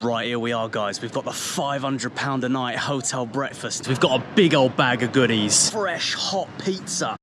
Right, here we are, guys. We've got the £500 a night hotel breakfast. We've got a big old bag of goodies. Fresh, hot pizza.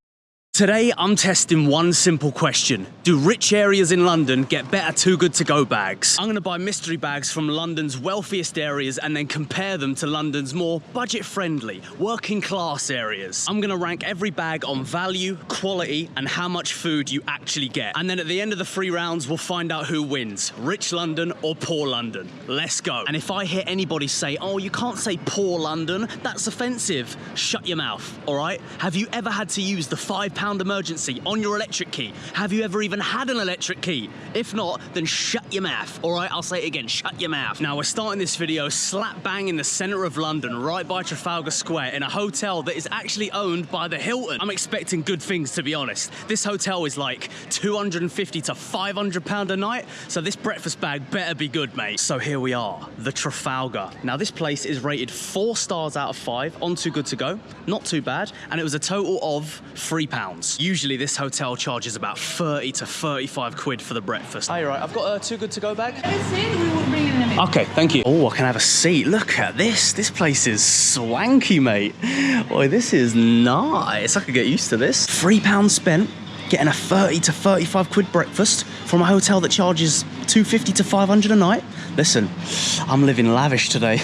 Today, I'm testing one simple question. Do rich areas in London get better Too Good To Go bags? I'm gonna buy mystery bags from London's wealthiest areas and then compare them to London's more budget-friendly, working-class areas. I'm gonna rank every bag on value, quality, and how much food you actually get. And then at the end of the 3 rounds, we'll find out who wins, rich London or poor London. Let's go. And if I hear anybody say, oh, you can't say poor London, that's offensive, shut your mouth, all right? Have you ever had to use the £5 emergency on your electric key? Have you ever even had an electric key? If not, then shut your mouth. All right, I'll say it again, shut your mouth. Now, we're starting this video slap bang in the center of London, right by Trafalgar Square, in a hotel that is actually owned by the Hilton. I'm expecting good things, to be honest. This hotel is like £250 to £500 a night, so this breakfast bag better be good, mate. So here we are, the Trafalgar. Now, this place is rated 4 stars out of 5 on Too Good To Go. Not too bad, and it was a total of £3. Usually this hotel charges about 30 to 35 quid for the breakfast. Hey, right, I've got a Too Good To Go bag. Have a seat, we will bring it in a minute. Okay, thank you. Oh, I can have a seat. Look at this. This place is swanky, mate. Boy, this is nice. I could get used to this. £3 spent getting a 30 to 35 quid breakfast from a hotel that charges 250 to 500 a night. Listen, I'm living lavish today.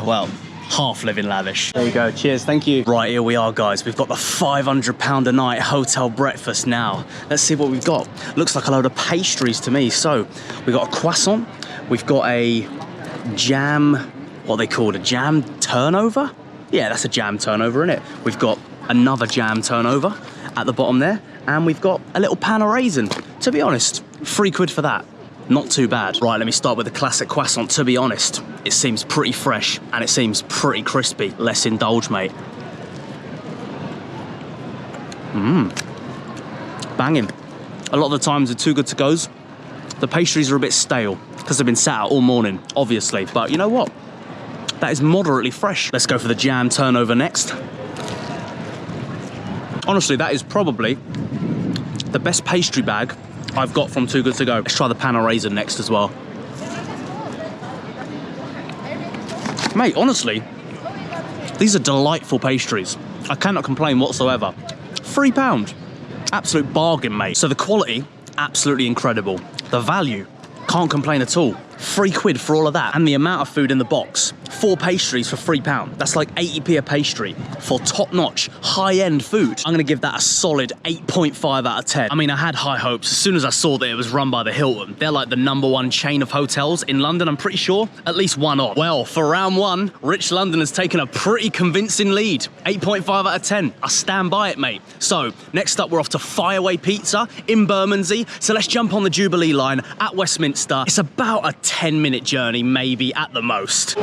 Well, half living lavish. There you go, cheers, thank you. Right, here we are, guys. We've got the £500 a night hotel breakfast now. Let's see what we've got. Looks like a load of pastries to me. So, we've got a croissant, we've got a jam, what are they called, a jam turnover? Yeah, that's a jam turnover, isn't it? We've got another jam turnover at the bottom there, and we've got a little pan of raisin. To be honest, 3 quid for that. Not too bad. Right, let me start with the classic croissant. To be honest, it seems pretty fresh and it seems pretty crispy. Let's indulge, mate. Banging. A lot of the times with Too Good To Go's, the pastries are a bit stale because they've been sat out all morning, obviously. But you know what? That is moderately fresh. Let's go for the jam turnover next. Honestly, that is probably the best pastry bag I've got from Too Good To Go. Let's try the pan of raisin next as well. Mate, honestly, these are delightful pastries. I cannot complain whatsoever. £3. Absolute bargain, mate. So the quality, absolutely incredible. The value, can't complain at all. 3 quid for all of that. And the amount of food in the box. 4 pastries for £3. That's like 80p a pastry for top-notch, high-end food. I'm gonna give that a solid 8.5 out of 10. I mean, I had high hopes as soon as I saw that it was run by the Hilton. They're like the #1 chain of hotels in London, I'm pretty sure. At least one of. Well, for round 1, Rich London has taken a pretty convincing lead. 8.5 out of 10. I stand by it, mate. So, next up, we're off to Fireaway Pizza in Bermondsey. So let's jump on the Jubilee line at Westminster. It's about a 10-minute journey, maybe at the most.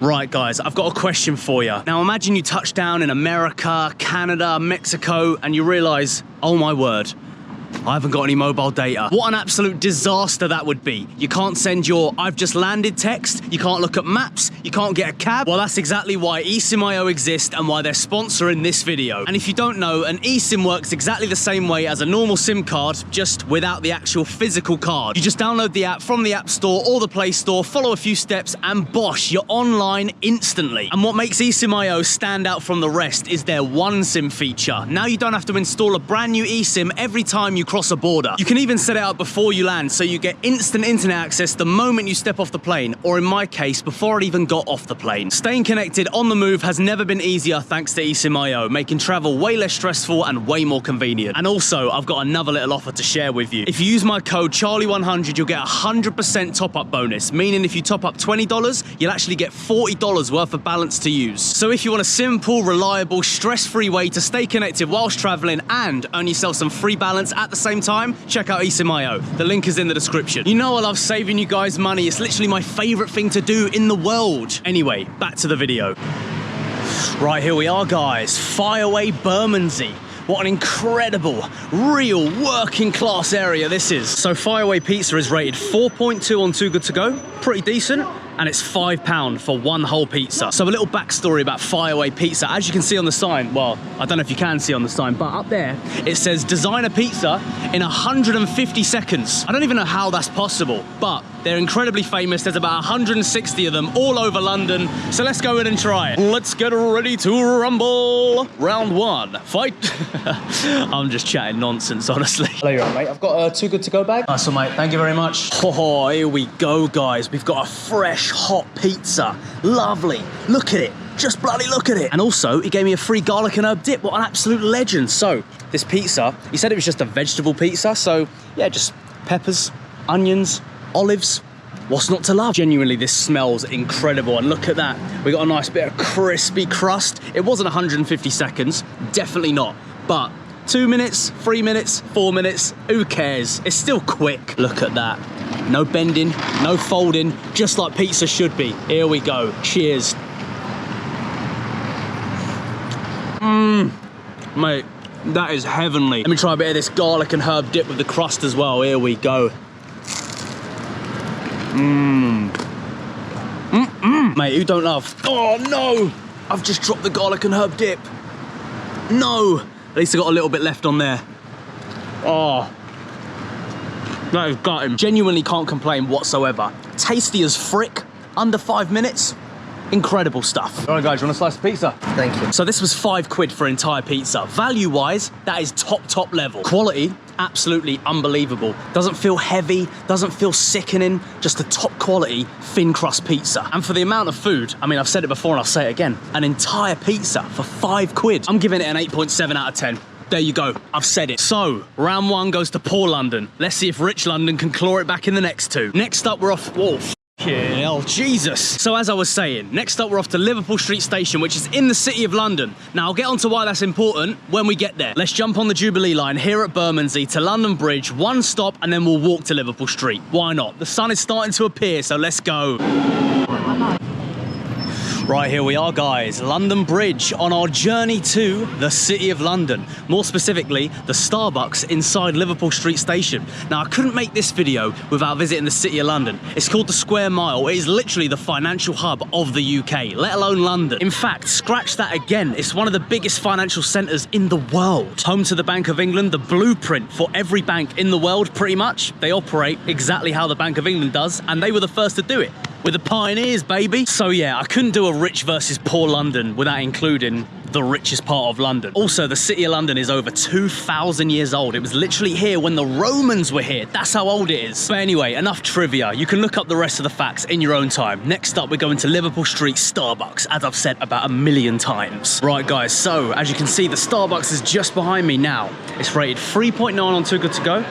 Right, guys, I've got a question for you. Now, imagine you touch down in America, Canada, Mexico, and you realize, oh my word, I haven't got any mobile data. What an absolute disaster that would be. You can't send your I've just landed text, you can't look at maps, you can't get a cab. Well, that's exactly why eSIM.io exists and why they're sponsoring this video. And if you don't know, an eSIM works exactly the same way as a normal SIM card, just without the actual physical card. You just download the app from the App Store or the Play Store, follow a few steps, and bosh, you're online instantly. And what makes eSIM.io stand out from the rest is their OneSIM feature. Now you don't have to install a brand new eSIM every time you cross a border. You can even set it up before you land, so you get instant internet access the moment you step off the plane, or in my case, before it even got off the plane. Staying connected on the move has never been easier thanks to eSIM.io, making travel way less stressful and way more convenient. And also, I've got another little offer to share with you. If you use my code CharlieVlogs, you'll get a 100% top-up bonus, meaning if you top up $20, you'll actually get $40 worth of balance to use. So if you want a simple, reliable, stress-free way to stay connected whilst traveling and earn yourself some free balance at the same time, check out eSIM.io. The link is in the description. You know I love saving you guys money. It's literally my favorite thing to do in the world. Anyway, back to the video. Right, here we are, guys. Fireaway Bermondsey. What an incredible, real working class area this is. So Fireaway Pizza is rated 4.2 on Too Good To Go. Pretty decent. and it's £5 for one whole pizza. So a little backstory about Fireaway pizza. As you can see on the sign, well, I don't know if you can see on the sign, but up there, it says designer pizza in 150 seconds. I don't even know how that's possible, but they're incredibly famous. There's about 160 of them all over London. So let's go in and try it. Let's get ready to rumble. Round one, fight. I'm just chatting nonsense, honestly. Hello, you're right, mate. I've got a Too Good To Go bag. Nice one, mate. Thank you very much. Oh, here we go, guys. We've got a fresh, hot pizza. Lovely. Look at it. Just bloody look at it. And also, he gave me a free garlic and herb dip. What an absolute legend. So, this pizza, he said it was just a vegetable pizza. So, yeah, just peppers, onions, olives. What's not to love? Genuinely, this smells incredible. And look at that. We got a nice bit of crispy crust. It wasn't 150 seconds. Definitely not. But 2 minutes, 3 minutes, 4 minutes, who cares? It's still quick. Look at that. No bending, no folding, just like pizza should be. Here we go. Cheers. Mate, that is heavenly. Let me try a bit of this garlic and herb dip with the crust as well. Here we go. Mate, who don't love? Oh no! I've just dropped the garlic and herb dip. No! At least I got a little bit left on there. Oh. That has got him. Genuinely can't complain whatsoever. Tasty as frick. Under 5 minutes. Incredible stuff. All right, guys, you want a slice of pizza? Thank you. So this was £5 for entire pizza. Value-wise, that is top level. Quality, absolutely unbelievable. Doesn't feel heavy, doesn't feel sickening, just a top quality thin crust pizza. And for the amount of food, I mean, I've said it before and I'll say it again, an entire pizza for £5. I'm giving it an 8.7 out of 10. There you go, I've said it. So, round one goes to poor London. Let's see if rich London can claw it back in the next two. Next up, we're off, whoa. Hell, Jesus. So as I was saying, next up we're off to Liverpool Street Station, which is in the City of London. Now I'll get onto why that's important when we get there. Let's jump on the Jubilee line here at Bermondsey to London Bridge, one stop, and then we'll walk to Liverpool Street. Why not? The sun is starting to appear, so let's go. Right, here we are, guys. London Bridge on our journey to the City of London. More specifically, the Starbucks inside Liverpool Street Station. Now, I couldn't make this video without visiting the City of London. It's called the Square Mile. It is literally the financial hub of the UK, let alone London. In fact, scratch that again. It's one of the biggest financial centres in the world. Home to the Bank of England, the blueprint for every bank in the world, pretty much. They operate exactly how the Bank of England does, and they were the first to do it. We're the pioneers, baby. So yeah, I couldn't do a rich versus poor London without including the richest part of London. Also, the City of London is over 2,000 years old. It was literally here when the Romans were here. That's how old it is. But anyway, enough trivia. You can look up the rest of the facts in your own time. Next up, we're going to Liverpool Street Starbucks, as I've said about 1,000,000 times. Right, guys, so as you can see, the Starbucks is just behind me now. It's rated 3.9 on Too Good To Go.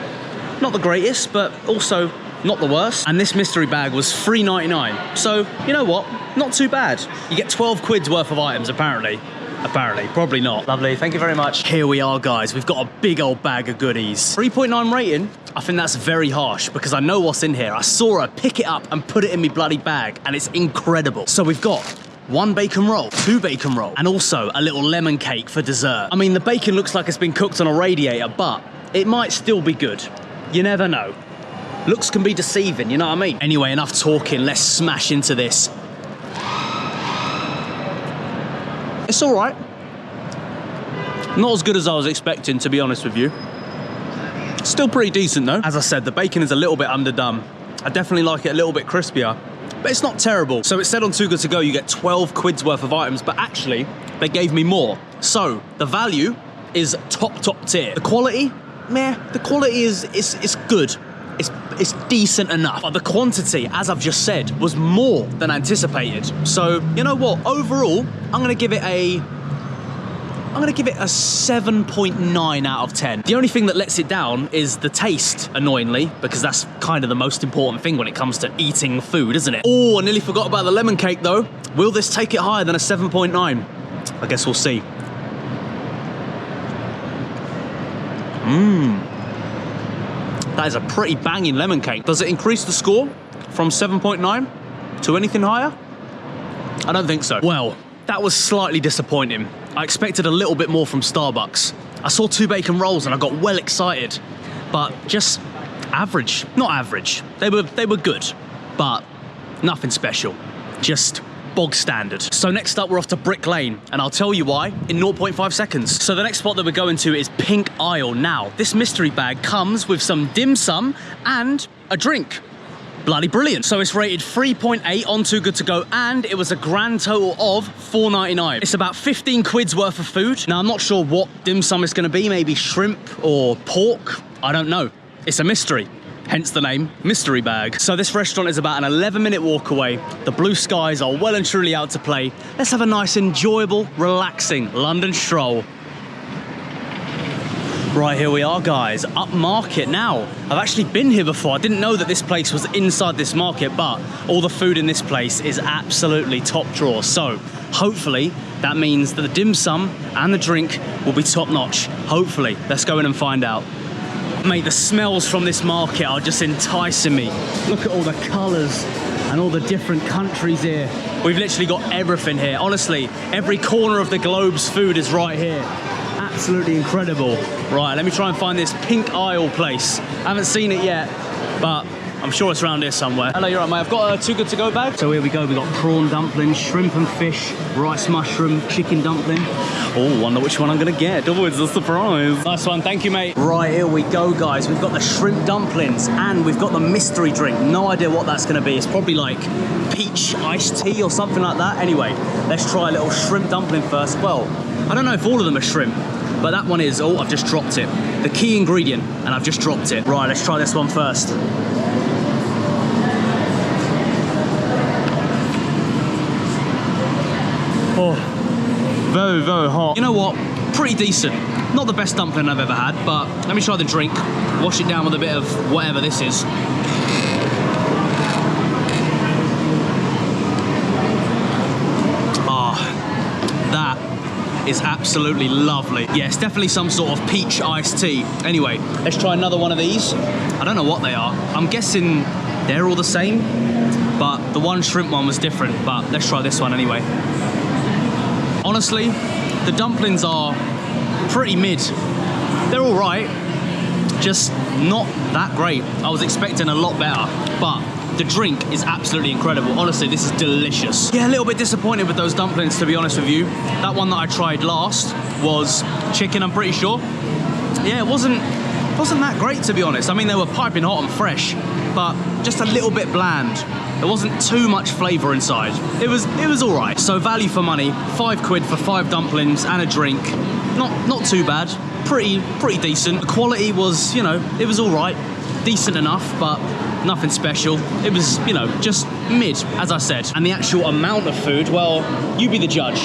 Not the greatest, but also not the worst. And this mystery bag was £3.99. So, you know what? Not too bad. You get 12 quid's worth of items, apparently. Apparently, probably not. Lovely, thank you very much. Here we are, guys. We've got a big old bag of goodies. 3.9 rating, I think that's very harsh because I know what's in here. I saw her pick it up and put it in my bloody bag, and it's incredible. So we've got 1 bacon roll, 2 bacon roll, and also a little lemon cake for dessert. I mean, the bacon looks like it's been cooked on a radiator, but it might still be good. You never know. Looks can be deceiving, you know what I mean? Anyway, enough talking, let's smash into this. It's all right. Not as good as I was expecting, to be honest with you. Still pretty decent though. As I said, the bacon is a little bit underdone. I definitely like it a little bit crispier, but it's not terrible. So it said on Too Good To Go you get 12 quid's worth of items, but actually they gave me more. So the value is top tier. The quality, meh, the quality is good. It's decent enough, but the quantity, as I've just said, was more than anticipated. So, you know what? Overall, I'm gonna give it a 7.9 out of 10. The only thing that lets it down is the taste, annoyingly, because that's kind of the most important thing when it comes to eating food, isn't it? Oh, I nearly forgot about the lemon cake though. Will this take it higher than a 7.9? I guess we'll see. That is a pretty banging lemon cake. Does it increase the score from 7.9 to anything higher? I don't think so. Well, that was slightly disappointing. I expected a little bit more from Starbucks. I saw 2 bacon rolls and I got well excited, but just average. Not average. They were good, but Nothing special, just bog standard. So next up, we're off to Brick Lane, and I'll tell you why in 0.5 seconds. So the next spot that we're going to is Pink Isle. Now, this mystery bag comes with some dim sum and a drink. Bloody brilliant. So it's rated 3.8 on Too Good To Go, and it was a grand total of $4.99. It's about 15 quid's worth of food. Now, I'm not sure what dim sum it's gonna be, maybe shrimp or pork, I don't know. It's a mystery. Hence the name, mystery bag. So this restaurant is about an 11-minute walk away. The blue skies are well and truly out to play. Let's have a nice, enjoyable, relaxing London stroll. Right, here we are, guys, up market. Now, I've actually been here before. I didn't know that this place was inside this market, but all the food in this place is absolutely top drawer. So hopefully that means that the dim sum and the drink will be top notch. Hopefully. Let's go in and find out. Mate, the smells from this market are just enticing me. Look at all the colours and all the different countries here. We've literally got everything here. Honestly, every corner of the globe's food is right here. Absolutely incredible. Right, let me try and find this Pink Isle place. I haven't seen it yet, but I'm sure it's around here somewhere. Hello, you're right, mate. I've got a Too Good To Go bag. So here we go. We've got prawn dumplings, shrimp and fish, rice mushroom, chicken dumpling. Oh, wonder which one I'm gonna get. Oh, it's a surprise. Nice one, thank you, mate. Right, here we go, guys. We've got the shrimp dumplings and we've got the mystery drink. No idea what that's gonna be. It's probably like peach iced tea or something like that. Anyway, let's try a little shrimp dumpling first. Well, I don't know if all of them are shrimp, but that one is. Oh, I've just dropped it. The key ingredient, and I've just dropped it. Right, let's try this one first. Oh, very, very hot. You know what? Pretty decent. Not the best dumpling I've ever had, but let me try the drink. Wash it down with a bit of whatever this is. That is absolutely lovely. Yeah, it's definitely some sort of peach iced tea. Anyway, let's try another one of these. I don't know what they are. I'm guessing they're all the same, but the one shrimp one was different, but let's try this one anyway. Honestly, the dumplings are pretty mid. They're all right, just not that great. I was expecting a lot better, but the drink is absolutely incredible. Honestly, this is delicious. Yeah, a little bit disappointed with those dumplings, to be honest with you. That one that I tried last was chicken, I'm pretty sure. Yeah, it wasn't that great, to be honest. I mean, they were piping hot and fresh, but just a little bit bland. There wasn't too much flavour inside. It was all right. So value for money, 5 quid for 5 dumplings and a drink. Not too bad. Pretty decent. The quality was, you know, it was all right. Decent enough, but nothing special. It was, you know, just mid, as I said. And the actual amount of food, well, you be the judge.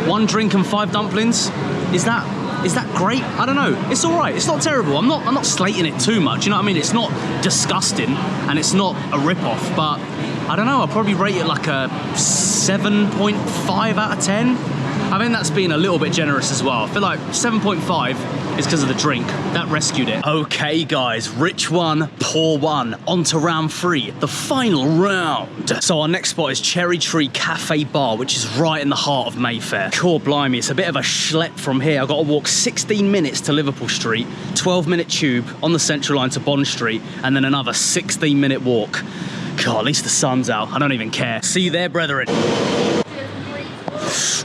1 drink and 5 dumplings, is that great? I don't know. It's all right. It's not terrible. I'm not slating it too much. You know what I mean? It's not disgusting and it's not a rip-off, but I don't know. I'll probably rate it like a 7.5 out of 10. I think that's being a little bit generous as well. I feel like 7.5 is because of the drink. That rescued it. Okay, guys, rich one, poor one. On to round 3, the final round. So our next spot is Cherry Tree Cafe Bar, which is right in the heart of Mayfair. Cool, blimey, it's a bit of a schlep from here. I've got to walk 16 minutes to Liverpool Street, 12-minute tube on the Central Line to Bond Street, and then another 16-minute walk. God, at least the sun's out. I don't even care. See you there, brethren.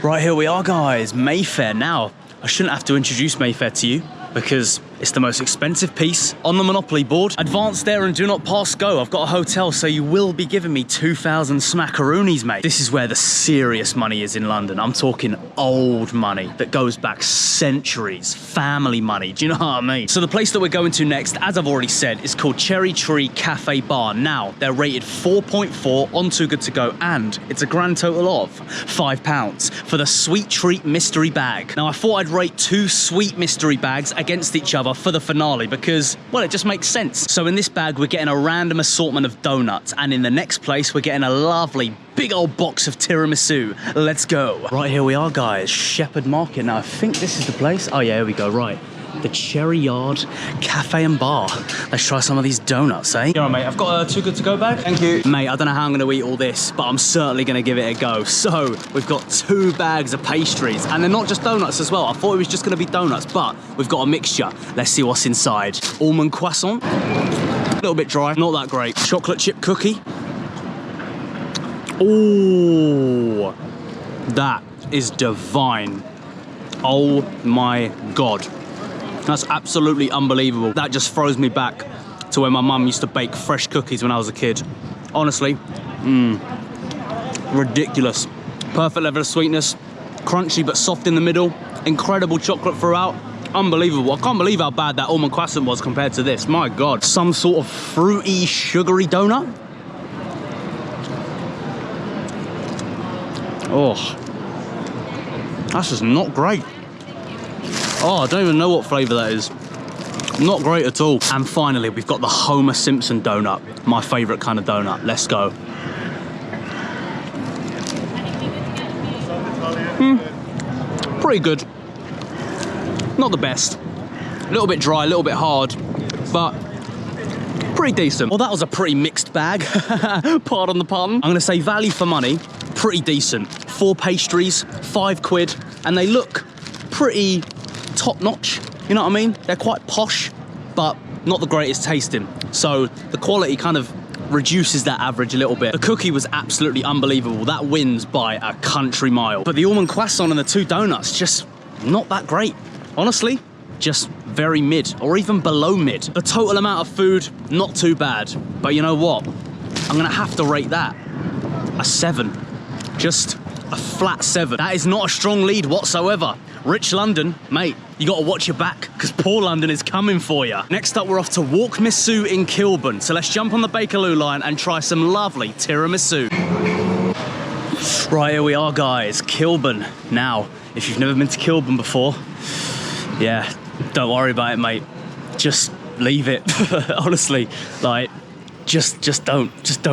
Right, here we are, guys. Mayfair. Now, I shouldn't have to introduce Mayfair to you because it's the most expensive piece on the Monopoly board. Advance there and do not pass go. I've got a hotel, so you will be giving me 2,000 smackaroonies, mate. This is where the serious money is in London. I'm talking old money that goes back centuries. Family money, do you know what I mean? So the place that we're going to next, as I've already said, is called Cherry Tree Cafe Bar. Now, they're rated 4.4 on Too Good To Go, and it's a grand total of £5 for the Sweet Treat Mystery Bag. Now, I thought I'd rate 2 sweet mystery bags against each other for the finale because, well, it just makes sense. So in this bag, we're getting a random assortment of donuts, and in the next place, we're getting a lovely big old box of tiramisu. Let's go. Right, here we are, guys. Shepherd Market. Now, I think this is the place. Oh, yeah, here we go. Right. The Cherry Yard Cafe and Bar. Let's try some of these donuts, eh? Yeah, mate, I've got a Too Good To Go bag. Thank you. Mate, I don't know how I'm going to eat all this, but I'm certainly going to give it a go. So, we've got 2 bags of pastries, and they're not just donuts as well. I thought it was just going to be donuts, but we've got a mixture. Let's see what's inside. Almond croissant. A little bit dry, not that great. Chocolate chip cookie. Oh, that is divine. Oh my God. That's absolutely unbelievable. That just throws me back to when my mum used to bake fresh cookies when I was a kid. Honestly, ridiculous. Perfect level of sweetness, crunchy but soft in the middle, incredible chocolate throughout. Unbelievable. I can't believe how bad that almond croissant was compared to this. My God. Some sort of fruity, sugary donut. Oh, that's just not great. Oh, I don't even know what flavour that is. Not great at all. And finally, we've got the Homer Simpson donut. My favourite kind of donut. Let's go. Pretty good. Not the best. A little bit dry, a little bit hard, but pretty decent. Well, that was a pretty mixed bag. Pardon the pun. I'm gonna say value for money, pretty decent. 4 pastries, 5 quid, and they look pretty top-notch. You know what I mean? They're quite posh, but not the greatest tasting. So the quality kind of reduces that average a little bit. The cookie was absolutely unbelievable. That wins by a country mile. But the almond croissant and the 2 donuts, just not that great. Honestly, just very mid, or even below mid. The total amount of food, not too bad. But you know what? I'm gonna have to rate that a 7. Just a flat 7. That is not a strong lead whatsoever. Rich London, mate, you gotta watch your back, because poor London is coming for you. Next up, we're off to Walkmisu in Kilburn. So let's jump on the Bakerloo line and try some lovely tiramisu. Right, here we are, guys, Kilburn. Now, if you've never been to Kilburn before, yeah, don't worry about it, mate. Just leave it. Honestly, like, just don't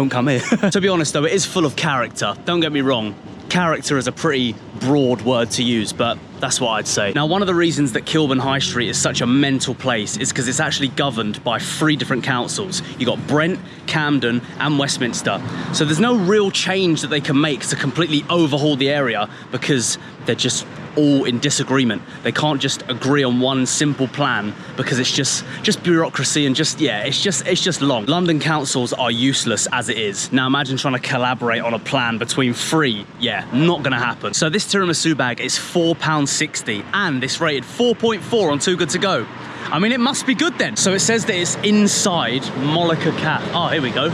come here. To be honest though, it is full of character. Don't get me wrong. Character is a pretty broad word to use, but that's what I'd say. Now, one of the reasons that Kilburn High Street is such a mental place is because it's actually governed by 3 different councils. You got Brent, Camden, and Westminster. So there's no real change that they can make to completely overhaul the area because they're just all in disagreement. They can't just agree on one simple plan because it's just bureaucracy and it's just long. London councils are useless as it is. Now imagine trying to collaborate on a plan between 3. Yeah, not gonna happen. So this tiramisu bag is £4.60 and it's rated 4.4 on Too Good To Go. I mean, it must be good then. So it says that it's inside Mollica Cafe. Oh, here we go.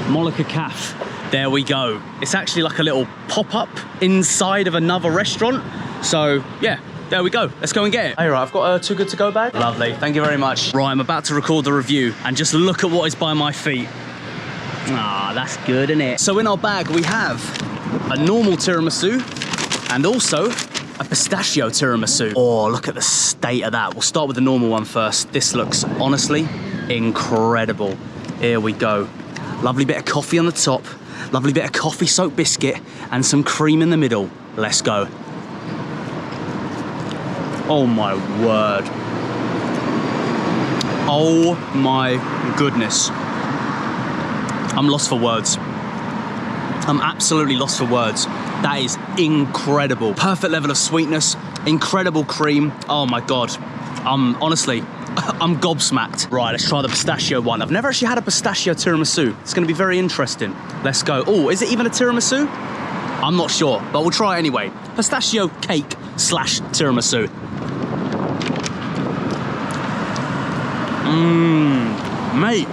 Mollica Cafe. There we go. It's actually like a little pop-up inside of another restaurant. So yeah, there we go. Let's go and get it. Hey, right, I've got a Too Good To Go bag. Lovely, thank you very much. Right, I'm about to record the review and just look at what is by my feet. Ah, that's good, isn't it? So in our bag, we have a normal tiramisu and also a pistachio tiramisu. Oh, look at the state of that. We'll start with the normal one first. This looks honestly incredible. Here we go. Lovely bit of coffee on the top. Lovely bit of coffee soaked biscuit and some cream in the middle. Let's go. Oh my word. Oh my goodness. I'm lost for words. I'm absolutely lost for words. That is incredible. Perfect level of sweetness, incredible cream. Oh my God. Honestly, I'm gobsmacked. Right, let's try the pistachio one. I've never actually had a pistachio tiramisu. It's gonna be very interesting. Let's go. Oh, is it even a tiramisu? I'm not sure, but we'll try it anyway. Pistachio cake / tiramisu. Mate.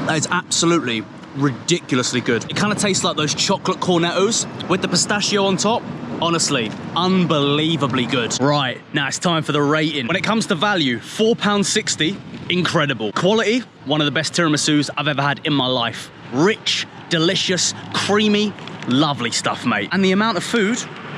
That is absolutely ridiculously good. It kind of tastes like those chocolate cornettos with the pistachio on top. Honestly, unbelievably good. Right, now it's time for the rating. When it comes to value, £4.60, incredible. Quality, one of the best tiramisus I've ever had in my life. Rich, delicious, creamy, lovely stuff, mate. And the amount of food,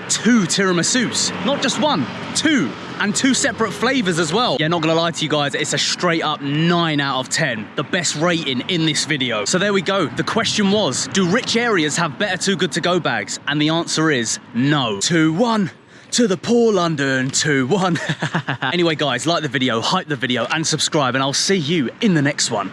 2 tiramisus. Not just 1, 2. And 2 separate flavors as well. Yeah, not gonna lie to you guys, it's a straight up 9 out of 10. The best rating in this video. So there we go. The question was, do rich areas have better Too Good To Go bags? And the answer is no. 2-1 to the poor London, 2-1. Anyway guys, like the video, hype the video and subscribe and I'll see you in the next one.